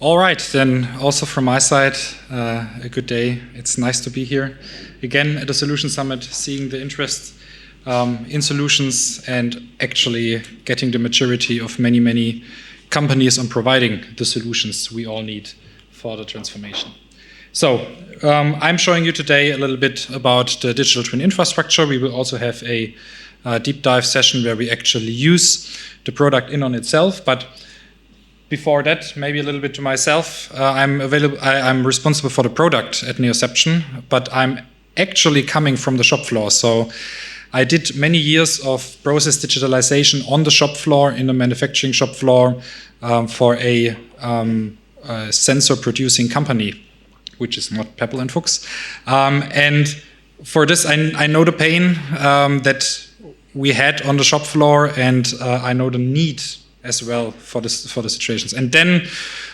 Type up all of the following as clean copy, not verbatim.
All right, then also from my side, a good day. It's nice to be here again at the Solution Summit, seeing the interest in solutions and actually getting the maturity of many companies on providing the solutions we all need for the transformation. So I'm showing you today a little bit about the digital twin infrastructure. We will also have a deep dive session where we actually use the product in on itself. But before that, maybe a little bit to myself. I'm responsible for the product at Neoception, but I'm actually coming from the shop floor. So I did many years of process digitalization on the shop floor, in the manufacturing shop floor, for a sensor producing company, which is not Pebble and Fuchs. And for this, I know the pain that we had on the shop floor, and I know the need as well for the situations. And then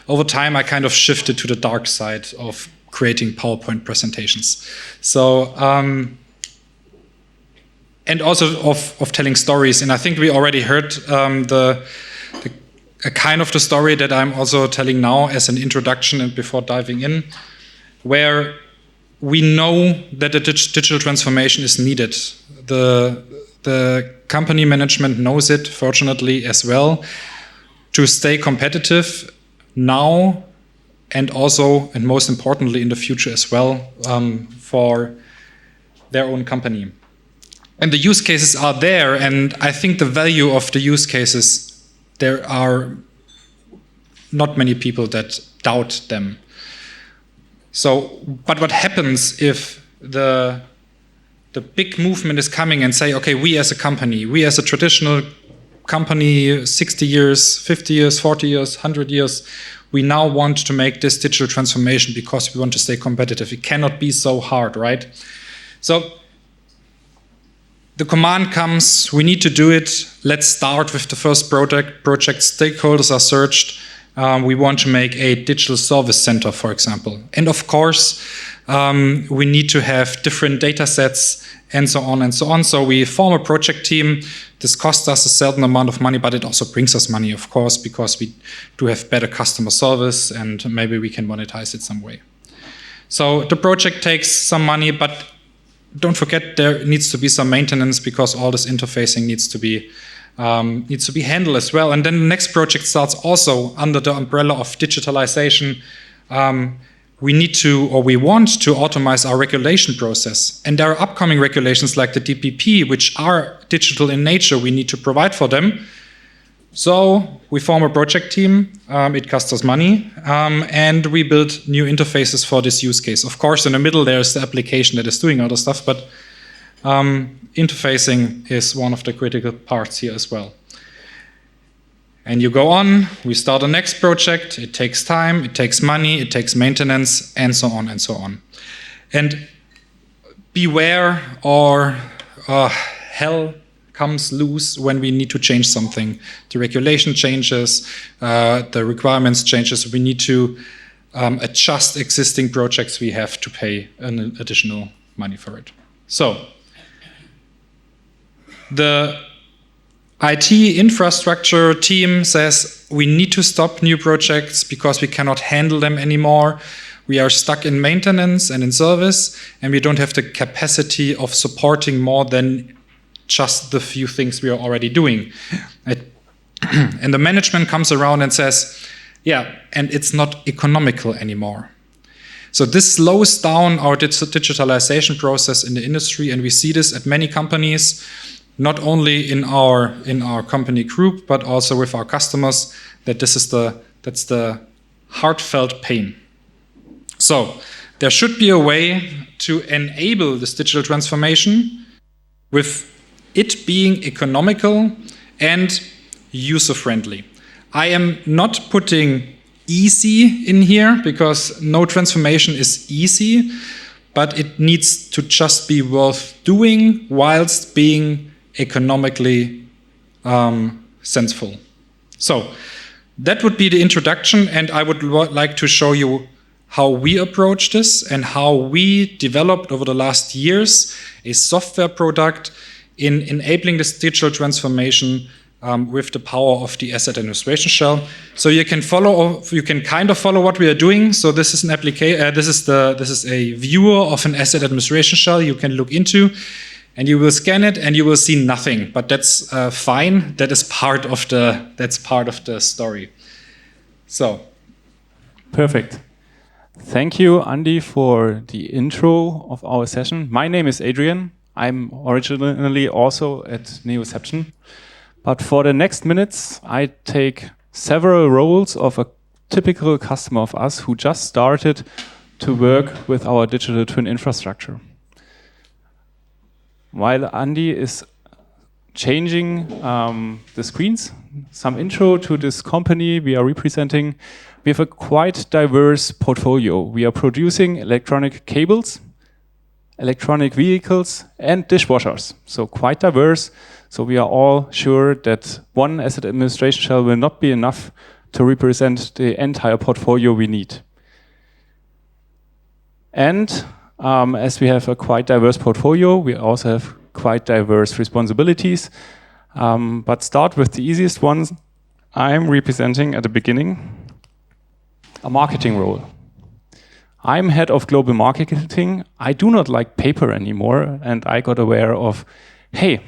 over time, I kind of shifted to the dark side of creating PowerPoint presentations. So, and also of telling stories. And I think we already heard a kind of the story that I'm also telling now as an introduction and before diving in, where we know that the digital transformation is needed. The company management knows it, fortunately, as well, to stay competitive now and also, and most importantly, in the future as well, for their own company. And the use cases are there, and I think the value of the use cases, there are not many people that doubt them. So, but what happens if the big movement is coming and say, okay, we as a company, we as a traditional company, 60 years, 50 years, 40 years, 100 years, we now want to make this digital transformation because we want to stay competitive. It cannot be so hard, right? So the command comes, we need to do it. Let's start with the first project. Stakeholders are searched. We want to make a digital service center, for example. And of course, we need to have different data sets and so on and so on. So we form a project team. This costs us a certain amount of money, but it also brings us money, of course, because we do have better customer service and maybe we can monetize it some way. So the project takes some money, but don't forget there needs to be some maintenance because all this interfacing needs to be handled as well. And then the next project starts also under the umbrella of digitalization. We need to, or we want to automate our regulation process. And there are upcoming regulations like the DPP, which are digital in nature. We need to provide for them. So we form a project team. It costs us money. And we build new interfaces for this use case. Of course, in the middle, there's the application that is doing other stuff, but interfacing is one of the critical parts here as well. And you go on, we start the next project, it takes time, it takes money, it takes maintenance, and so on and so on. And beware, or hell comes loose when we need to change something. The regulation changes, the requirements changes, we need to adjust existing projects, we have to pay an additional money for it. So, the IT infrastructure team says we need to stop new projects because we cannot handle them anymore. We are stuck in maintenance and in service, and we don't have the capacity of supporting more than just the few things we are already doing. And the management comes around and says, yeah, and it's not economical anymore. So this slows down our digitalization process in the industry, and we see this at many companies, not only in our company group, but also with our customers, that that's the heartfelt pain. So there should be a way to enable this digital transformation with it being economical and user-friendly. I am not putting easy in here because no transformation is easy, but it needs to just be worth doing whilst being economically sensible. So that would be the introduction, and I would like to show you how we approach this and how we developed over the last years a software product in enabling this digital transformation with the power of the asset administration shell. So you can kind of follow what we are doing. So this is an application. This is a viewer of an asset administration shell you can look into, and you will scan it and you will see nothing. But that's fine. That is part of the story. So perfect. Thank you, Andy, for the intro of our session. My name is Adrian. I'm originally also at Neoception. But for the next minutes, I take several roles of a typical customer of us who just started to work with our digital twin infrastructure. While Andy is changing the screens, some intro to this company we are representing. We have a quite diverse portfolio. We are producing electronic cables, electronic vehicles, and dishwashers. So quite diverse. So we are all sure that one asset administration shell will not be enough to represent the entire portfolio we need. And as we have a quite diverse portfolio, we also have quite diverse responsibilities. But start with the easiest ones. I'm representing at the beginning a marketing role. I'm head of global marketing. I do not like paper anymore, and I got aware of, hey,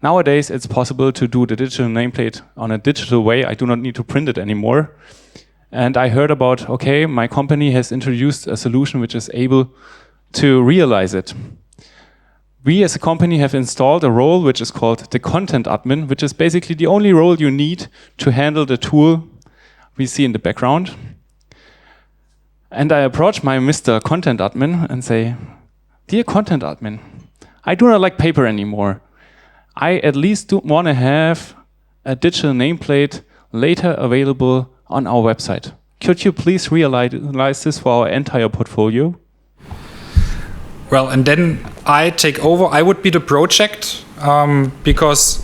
nowadays it's possible to do the digital nameplate on a digital way. I do not need to print it anymore. And I heard about, okay, my company has introduced a solution which is able to realize it. We as a company have installed a role which is called the content admin, which is basically the only role you need to handle the tool we see in the background. And I approach my Mr. Content Admin and say, dear Content Admin, I do not like paper anymore. I at least want to have a digital nameplate later available on our website. Could you please realize this for our entire portfolio? Well, and then I take over. I would be the project because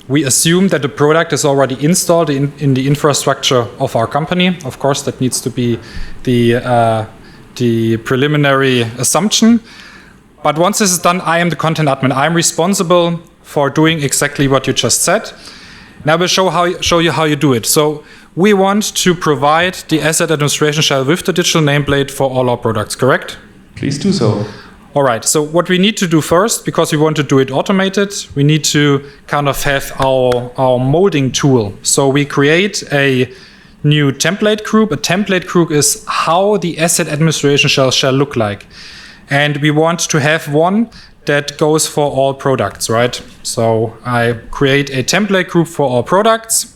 we assume that the product is already installed in the infrastructure of our company. Of course, that needs to be the preliminary assumption. But once this is done, I am the content admin. I'm responsible for doing exactly what you just said. Now I will show you how you do it. So we want to provide the asset administration shell with the digital nameplate for all our products, correct? Please do so. All right, so what we need to do first, because we want to do it automated, we need to kind of have our molding tool. So we create a new template group. A template group is how the asset administration shall look like. And we want to have one that goes for all products, right? So I create a template group for all products.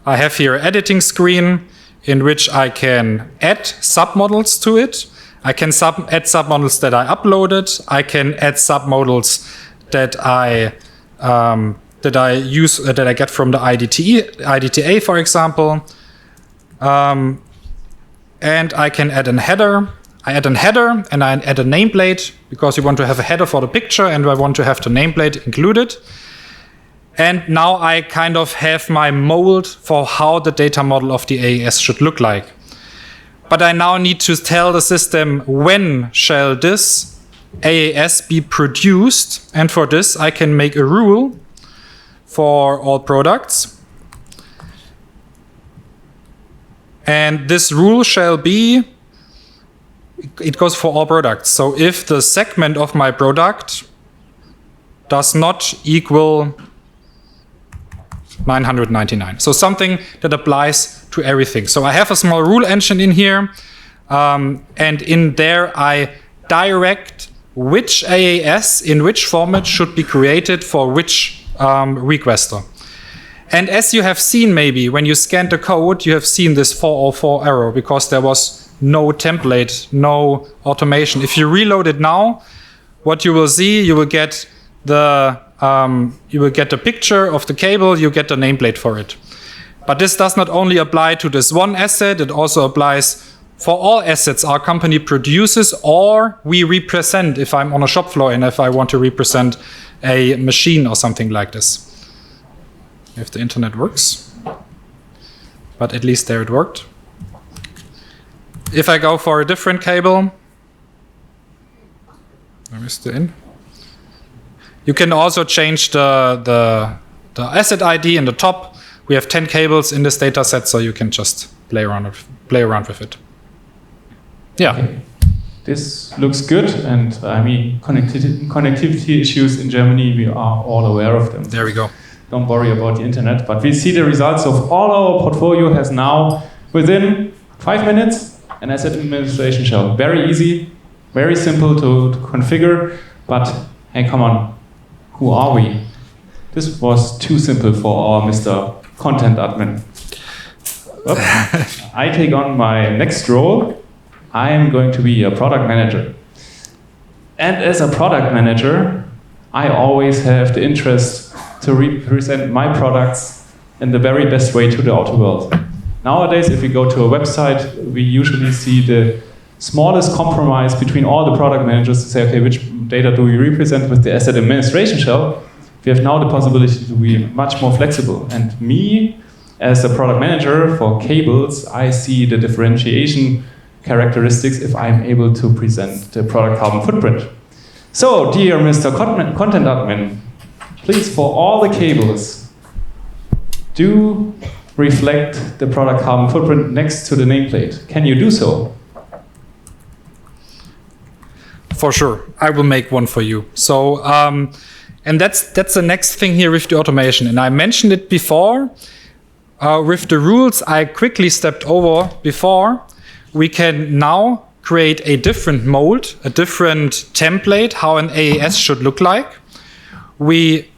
I have here an editing screen in which I can add submodels to it. I can add submodels that I uploaded. I can add submodels that I get from the IDTA, for example. And I can add a header. I add a header and I add a nameplate because we want to have a header for the picture and I want to have the nameplate included. And now I kind of have my mold for how the data model of the AAS should look like. But I now need to tell the system when shall this AAS be produced. And for this, I can make a rule for all products. And this rule shall be, it goes for all products. So if the segment of my product does not equal 999. So something that applies to everything. So I have a small rule engine in here. And in there, I direct which AAS in which format should be created for which requester. And as you have seen maybe, when you scanned the code, you have seen this 404 error because there was no template, no automation. If you reload it now, what you will see, you will get the picture of the cable, you get the nameplate for it. But this does not only apply to this one asset, it also applies for all assets our company produces or we represent if I'm on a shop floor and if I want to represent a machine or something like this. If the internet works. But at least there it worked. If I go for a different cable, where is the in? You can also change the asset ID in the top. We have 10 cables in this data set, so you can just play around with it. Yeah. Okay. This looks good, and I mean, connectivity issues in Germany, we are all aware of them. There we go. Don't worry about the internet, but we see the results of all our portfolio has now, within 5 minutes, an asset administration shell. Very easy, very simple to configure, but hey, come on, who are we? This was too simple for our Mr. Content Admin. I take on my next role. I am going to be a product manager. And as a product manager, I always have the interest to represent my products in the very best way to the outer world. Nowadays, if we go to a website, we usually see the smallest compromise between all the product managers to say, okay, which data do we represent with the asset administration shell? We have now the possibility to be much more flexible. And me, as a product manager for cables, I see the differentiation characteristics if I'm able to present the product carbon footprint. So, dear Mr. Content Admin, please, for all the cables, do reflect the product carbon footprint next to the nameplate. Can you do so? For sure, I will make one for you. So, and that's the next thing here with the automation. And I mentioned it before. With the rules I quickly stepped over before, we can now create a different mold, a different template, how an AAS should look like. We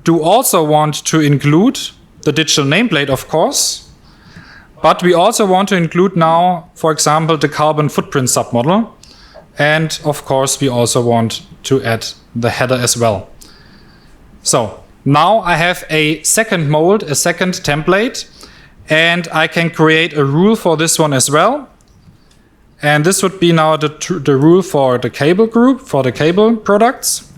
do also want to include the digital nameplate, of course, but we also want to include now, for example, the carbon footprint submodel. And of course, we also want to add the header as well. So now I have a second mold, a second template, and I can create a rule for this one as well. And this would be now the rule for the cable group, for the cable products.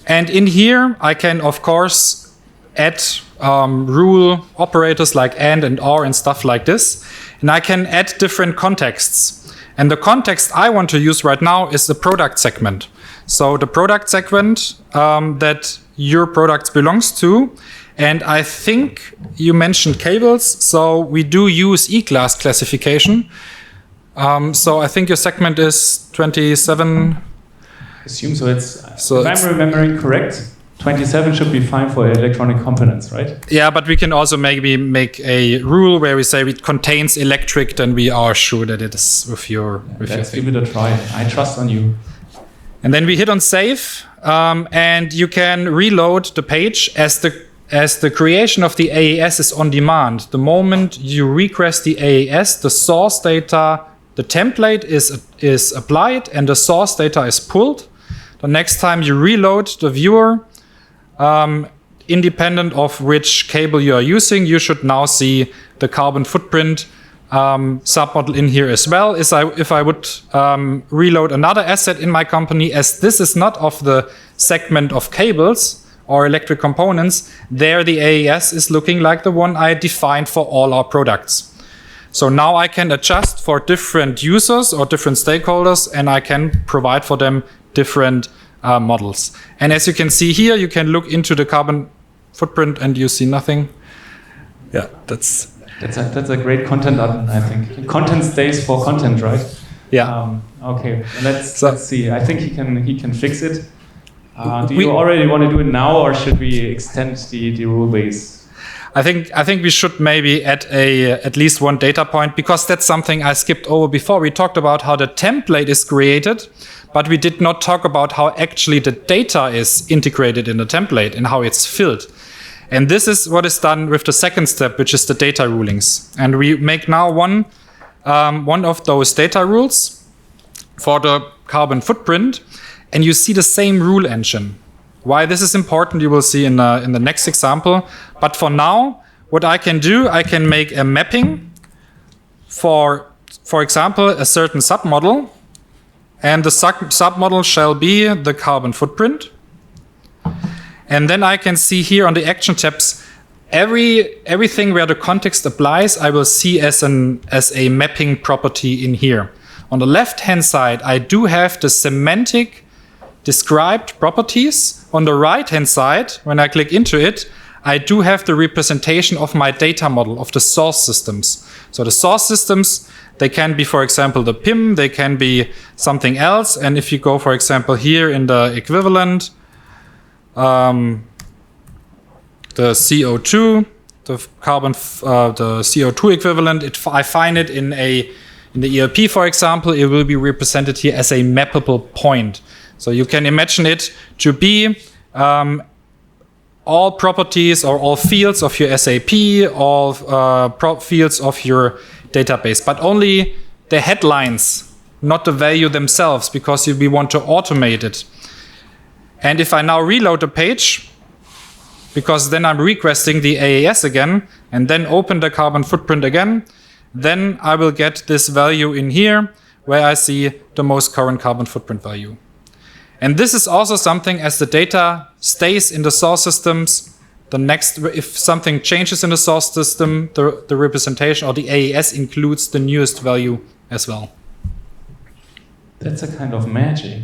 And in here, I can, of course, add rule operators like and or and stuff like this. And I can add different contexts. And the context I want to use right now is the product segment. So the product segment that your product belongs to. And I think you mentioned cables, so we do use E-class classification. So I think your segment is 27. I assume so. If I'm remembering correct, 27 should be fine for electronic components, right? Yeah, but we can also maybe make a rule where we say it contains electric, then we are sure that it is with your. Let's give it a try. I trust on you. And then we hit on save, and you can reload the page as the creation of the AAS is on demand. The moment you request the AAS, the source data, the template is applied and the source data is pulled. The next time you reload the viewer, independent of which cable you are using, you should now see the carbon footprint submodel in here as well. If I would reload another asset in my company, as this is not of the segment of cables or electric components, there the AAS is looking like the one I defined for all our products. So now I can adjust for different users or different stakeholders, and I can provide for them different models. And as you can see here, you can look into the carbon footprint and you see nothing. Yeah, that's a great content, I think. Content stays for content, right? Yeah. Okay, let's see. I think he can fix it. Do you already want to do it now, or should we extend the rule base? I think we should maybe add at least one data point, because that's something I skipped over before. We talked about how the template is created, but we did not talk about how actually the data is integrated in the template and how it's filled. And this is what is done with the second step, which is the data rulings. And we make now one of those data rules for the carbon footprint. And you see the same rule engine. Why this is important, you will see in the next example. But for now, what I can do, I can make a mapping for example, a certain submodel. And the submodel shall be the carbon footprint. And then I can see here on the action tabs, everything where the context applies, I will see as a mapping property in here. On the left-hand side, I do have the semantic described properties. On the right-hand side, when I click into it, I do have the representation of my data model of the source systems. So the source systems, they can be, for example, the PIM, they can be something else. And if you go, for example, here in the equivalent, the CO2, the CO2 equivalent, I find it in the ELP, for example, it will be represented here as a mappable point. So you can imagine it to be all properties or all fields of your SAP, all fields of your database, but only the headlines, not the value themselves, because we want to automate it. And if I now reload the page, because then I'm requesting the AAS again, and then open the carbon footprint again, then I will get this value in here, where I see the most current carbon footprint value. And this is also something, as the data stays in the source systems, if something changes in the source system, the representation or the AAS includes the newest value as well. That's a kind of magic,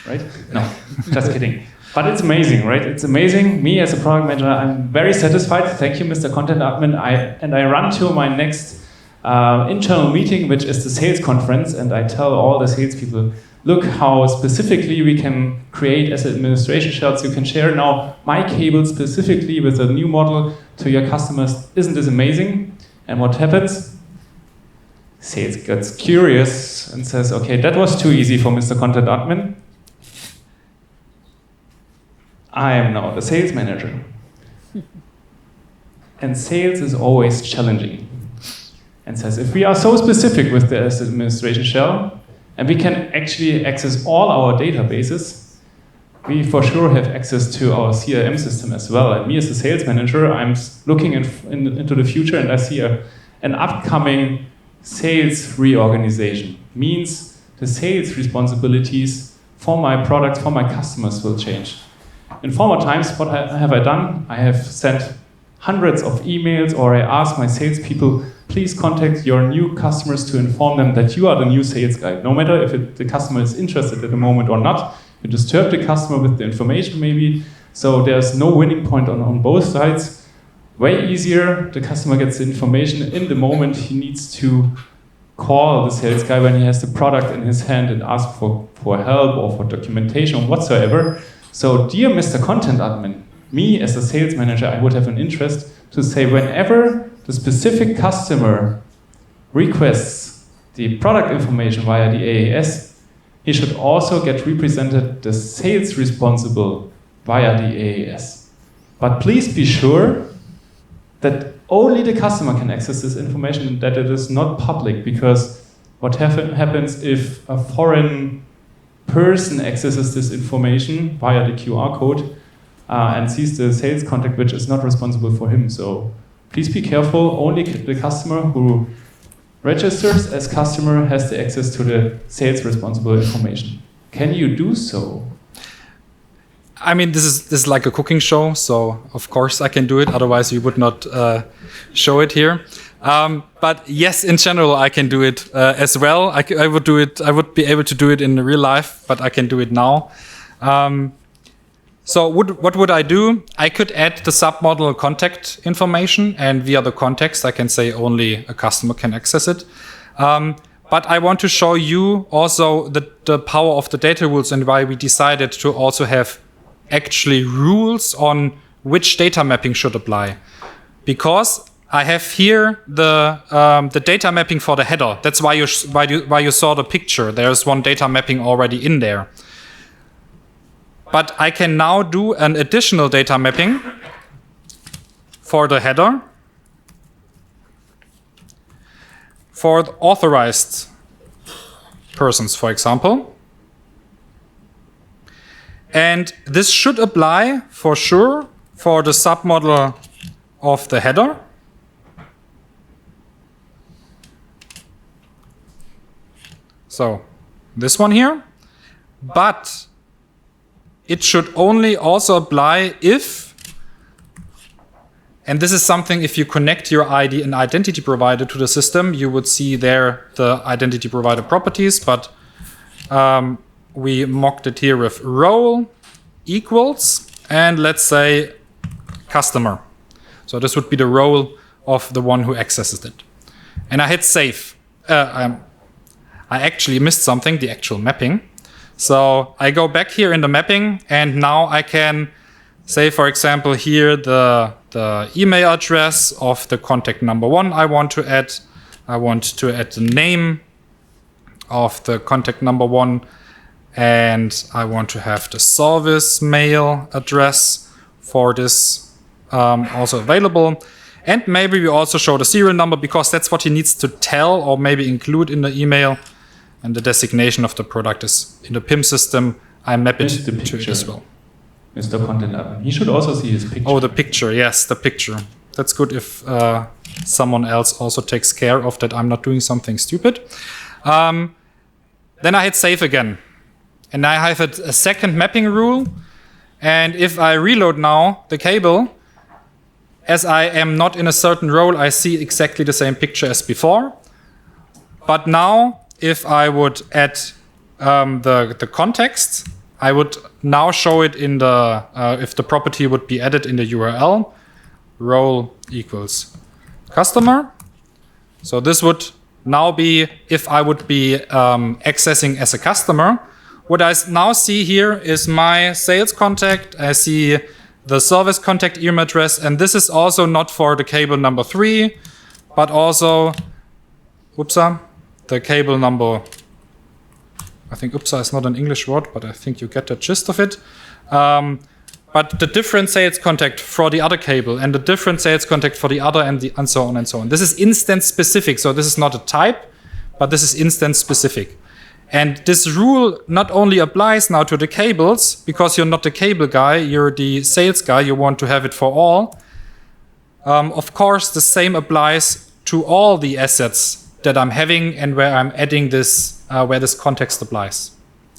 right? No, just kidding. But it's amazing, right? It's amazing. Me as a product manager, I'm very satisfied. Thank you, Mr. Content Admin. I run to my next internal meeting, which is the sales conference, and I tell all the salespeople, look how specifically we can create asset administration shells. You can share now my cable specifically with a new model to your customers. Isn't this amazing? And what happens? Sales gets curious and says, okay, that was too easy for Mr. Content Admin. I am now the sales manager. And sales is always challenging. And says, if we are so specific with the asset administration shell, and we can actually access all our databases, we for sure have access to our CRM system as well. And me as a sales manager, I'm looking into the future and I see an upcoming sales reorganization. Means the sales responsibilities for my products, for my customers will change. In former times, what have I done? I have sent hundreds of emails, or I ask my salespeople, please contact your new customers to inform them that you are the new sales guy. No matter if the customer is interested at the moment or not, you disturb the customer with the information maybe. So there's no winning point on both sides. Way easier, the customer gets the information in the moment he needs to call the sales guy when he has the product in his hand and ask for help or for documentation or whatsoever. So dear Mr. Content Admin, me as a sales manager, I would have an interest to say whenever the specific customer requests the product information via the AAS, he should also get represented the sales responsible via the AAS. But please be sure that only the customer can access this information and that it is not public, because what happens if a foreign person accesses this information via the QR code and sees the sales contact which is not responsible for him. So please be careful, only the customer who registers as customer has the access to the sales responsible information. Can you do so? I mean, this is like a cooking show, so of course I can do it. Otherwise, we would not show it here. But yes, in general, I can do it as well. I would do it. I would be able to do it in real life, but I can do it now. So what would I do? I could add the submodel contact information, and via the context, I can say only a customer can access it. But I want to show you also the power of the data rules and why we decided to also have actually rules on which data mapping should apply. Because I have here the data mapping for the header. That's why you saw the picture. There's one data mapping already in there. But I can now do an additional data mapping for the header for the authorized persons, for example. And this should apply for sure for the submodel of the header. So this one here. But it should only also apply if, and this is something, if you connect your ID and identity provider to the system, you would see there the identity provider properties, but we mocked it here with role equals, and let's say customer. So this would be the role of the one who accesses it. And I hit save. I actually missed something, the actual mapping. So I go back here in the mapping, and now I can say, for example, here the email address of the contact number 1 I want to add. I want to add the name of the contact number 1, and I want to have the service mail address for this also available. And maybe we also show the serial number, because that's what he needs to tell or maybe include in the email. And the designation of the product is in the PIM system. I map it to it as well. Mr. Content Admin. He should also see his picture. Oh, the picture. Yes, the picture. That's good if someone else also takes care of that I'm not doing something stupid. Then I hit save again. And I have a second mapping rule. And if I reload now the cable, as I am not in a certain role, I see exactly the same picture as before. But now, if I would add the context, I would now show it in the, if the property would be added in the URL, role equals customer. So this would now be, if I would be accessing as a customer, what I now see here is my sales contact. I see the service contact email address, and this is also not for the cable number 3, but also, the cable number, I think UPSA is not an English word, but I think you get the gist of it. But the different sales contact for the other cable and the different sales contact for the other, and so on and so on. This is instance specific, so this is not a type, but this is instance specific. And this rule not only applies now to the cables, because you're not the cable guy, you're the sales guy, you want to have it for all. Of course, the same applies to all the assets that I'm having and where I'm adding this, where this context applies.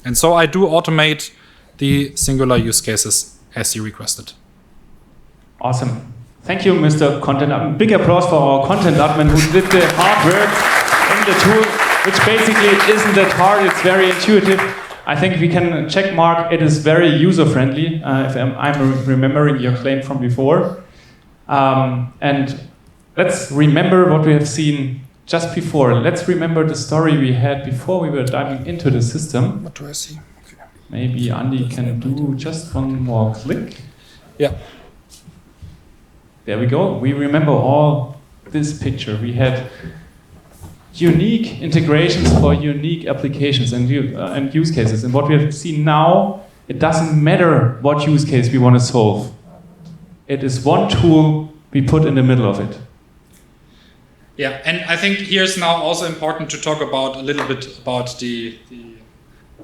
And so I do automate the singular use cases as you requested. Awesome. Thank you, Mr. Content Admin. Big applause for our content admin who did the hard work in the tool, which basically isn't that hard. It's very intuitive. I think we can check mark. It is very user-friendly, if I'm remembering your claim from before. And let's remember what we have seen just before. Let's remember the story we had before we were diving into the system. What do I see? Okay. Maybe Andy can do just one more click. Yeah. There we go. We remember all this picture. We had unique integrations for unique applications and use cases. And what we have seen now, it doesn't matter what use case we want to solve. It is one tool we put in the middle of it. Yeah, and I think here's now also important to talk about a little bit about the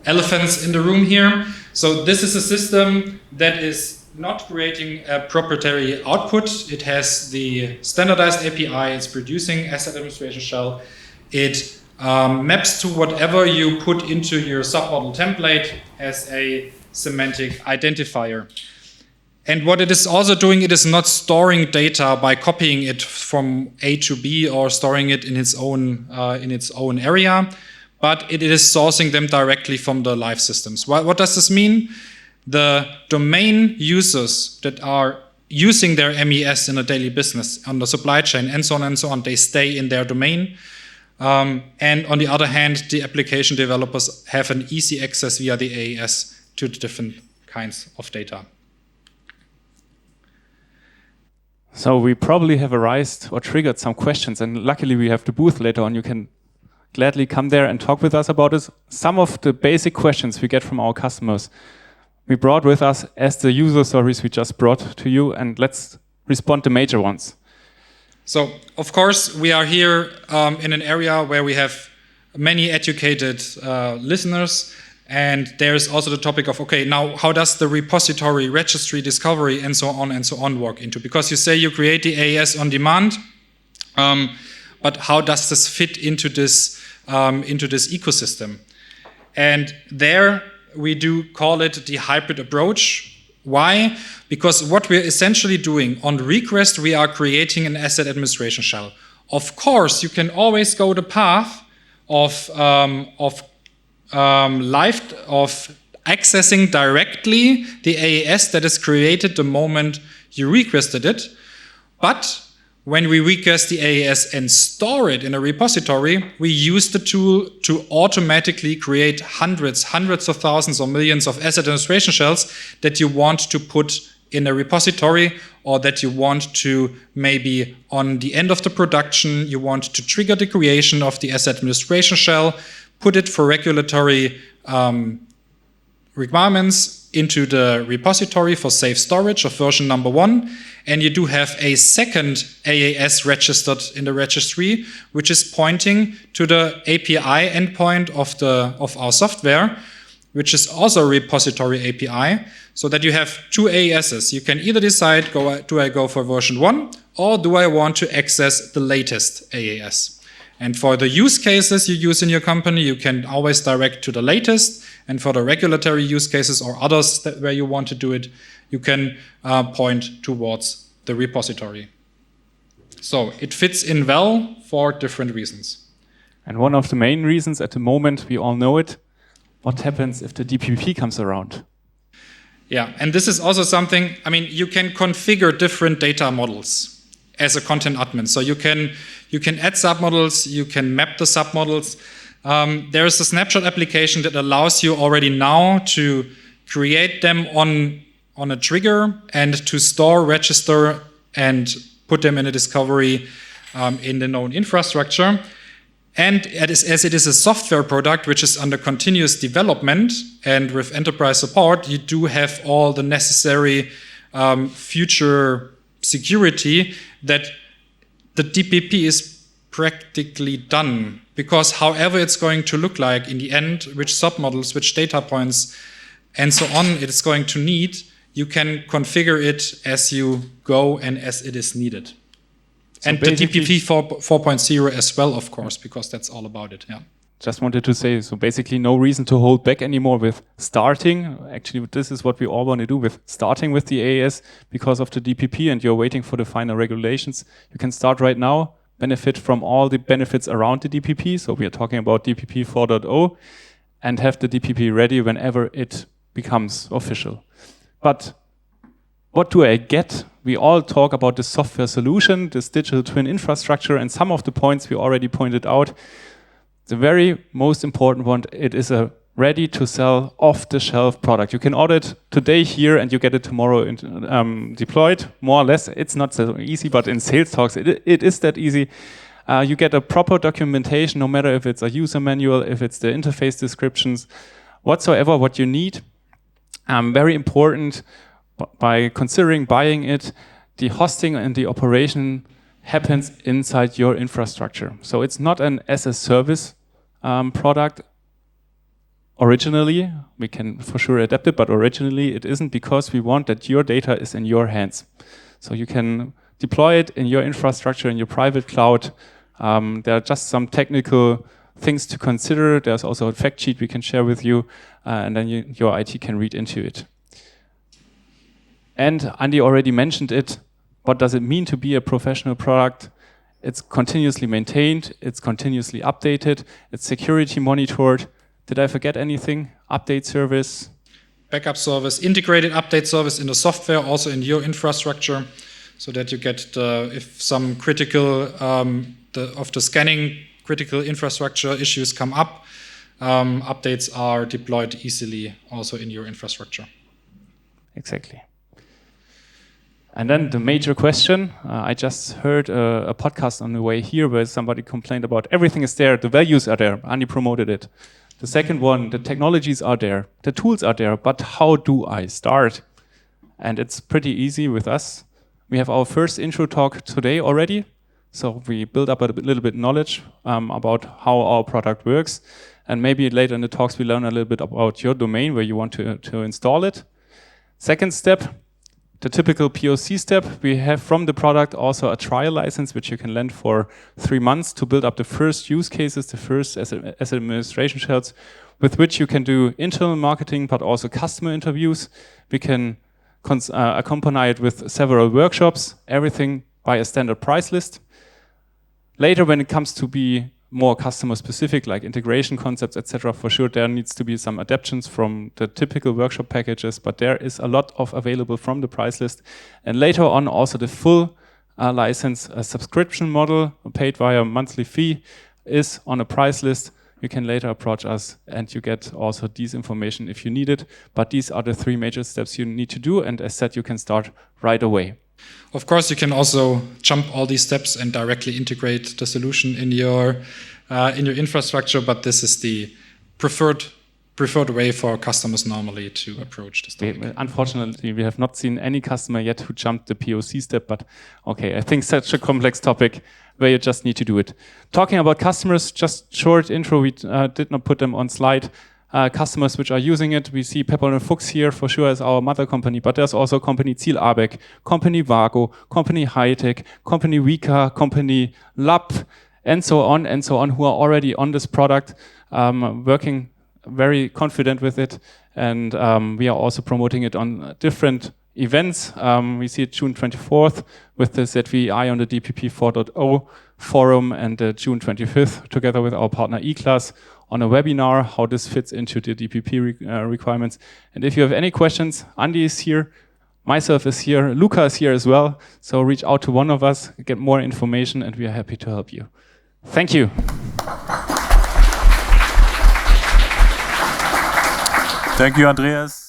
elephants in the room here. So this is a system that is not creating a proprietary output. It has the standardized API. It's producing asset administration shell. It maps to whatever you put into your submodel template as a semantic identifier. And what it is also doing, it is not storing data by copying it from A to B or storing it in its own area, but it is sourcing them directly from the live systems. What does this mean? The domain users that are using their MES in a daily business on the supply chain and so on, they stay in their domain. And on the other hand, the application developers have an easy access via the AAS to the different kinds of data. So we probably have arised or triggered some questions, and luckily we have the booth later on. You can gladly come there and talk with us about this. Some of the basic questions we get from our customers, we brought with us as the user stories we just brought to you, and let's respond to major ones. So, of course, we are here in an area where we have many educated listeners, and there's also the topic of, okay, now how does the repository, registry, discovery, and so on work into? Because you say you create the AAS on demand, but how does this fit into this ecosystem? And there we do call it the hybrid approach. Why? Because what we're essentially doing on request, we are creating an asset administration shell. Of course, you can always go the path of of accessing directly the AAS that is created the moment you requested it. But when we request the AAS and store it in a repository, we use the tool to automatically create hundreds of thousands or millions of asset administration shells that you want to put in a repository, or that you want to maybe on the end of the production, you want to trigger the creation of the asset administration shell, put it for regulatory requirements into the repository for safe storage of version number 1, and you do have a second AAS registered in the registry, which is pointing to the API endpoint of our software, which is also a repository API, so that you have two AASs. You can either decide, do I go for version 1, or do I want to access the latest AAS? And for the use cases you use in your company, you can always direct to the latest. And for the regulatory use cases or others where you want to do it, you can point towards the repository. So it fits in well for different reasons. And one of the main reasons at the moment, we all know it, what happens if the DPP comes around? Yeah, and this is also something, I mean, you can configure different data models as a content admin. So you can add submodels, you can map the submodels. There is a snapshot application that allows you already now to create them on a trigger and to store, register, and put them in a discovery in the known infrastructure. And as it is a software product which is under continuous development, and with enterprise support, you do have all the necessary future security that the DPP is practically done. Because however it's going to look like in the end, which submodels, which data points, and so on it's going to need, you can configure it as you go and as it is needed. So and the DPP 4.0 as well, of course, because that's all about it. Yeah. Just wanted to say, so basically no reason to hold back anymore with starting. Actually, this is what we all want to do with starting with the AAS because of the DPP, and you're waiting for the final regulations. You can start right now, benefit from all the benefits around the DPP. So we are talking about DPP 4.0 and have the DPP ready whenever it becomes official. But what do I get? We all talk about the software solution, this digital twin infrastructure, and some of the points we already pointed out. The very most important one, it is a ready-to-sell, off-the-shelf product. You can order it today here and you get it tomorrow deployed, more or less. It's not so easy, but in sales talks, it is that easy. You get a proper documentation, no matter if it's a user manual, if it's the interface descriptions, whatsoever what you need. Very important, by considering buying it, the hosting and the operation happens inside your infrastructure. So it's not an as-a-service product originally. We can for sure adapt it, but originally it isn't, because we want that your data is in your hands. So you can deploy it in your infrastructure, in your private cloud. There are just some technical things to consider. There's also a fact sheet we can share with you, and then your IT can read into it. And Andy already mentioned it. What does it mean to be a professional product? It's continuously maintained, it's continuously updated, it's security monitored. Did I forget anything? Update service? Backup service, integrated update service in the software, also in your infrastructure, so that you get if some critical, of the scanning critical infrastructure issues come up, updates are deployed easily also in your infrastructure. Exactly. And then the major question, I just heard a podcast on the way here where somebody complained about everything is there, the values are there, Andy promoted it. The second one, the technologies are there, the tools are there, but how do I start? And it's pretty easy with us. We have our first intro talk today already, so we build up a little bit knowledge about how our product works, and maybe later in the talks we learn a little bit about your domain where you want to install it. Second step, the typical POC step, we have from the product also a trial license, which you can lend for 3 months to build up the first use cases, the first asset administration shells, with which you can do internal marketing, but also customer interviews. We can accompany it with several workshops, everything by a standard price list. Later, when it comes to be more customer specific, like integration concepts, etc. For sure, there needs to be some adaptations from the typical workshop packages, but there is a lot of available from the price list. And later on, also the full license subscription model paid via monthly fee is on a price list. You can later approach us and you get also these information if you need it. But these are the 3 major steps you need to do. And as said, you can start right away. Of course, you can also jump all these steps and directly integrate the solution in your infrastructure. But this is the preferred way for customers normally to approach this topic. Unfortunately, we have not seen any customer yet who jumped the POC step. But okay, I think such a complex topic where you just need to do it. Talking about customers, just short intro, we did not put them on slide. Customers which are using it, we see Pepper and Fuchs here for sure as our mother company, but there's also company Ziel Abeck, company Vago, company Hightech, company Wika, company Lab, and so on, who are already on this product, working very confident with it. And we are also promoting it on different events. We see it June 24th with the ZVI on the DPP 4.0 forum, and June 25th together with our partner eClass on a webinar, how this fits into the DPP requirements. And if you have any questions, Andy is here, myself is here, Luca is here as well. So reach out to one of us, get more information, and we are happy to help you. Thank you. Thank you, Andreas.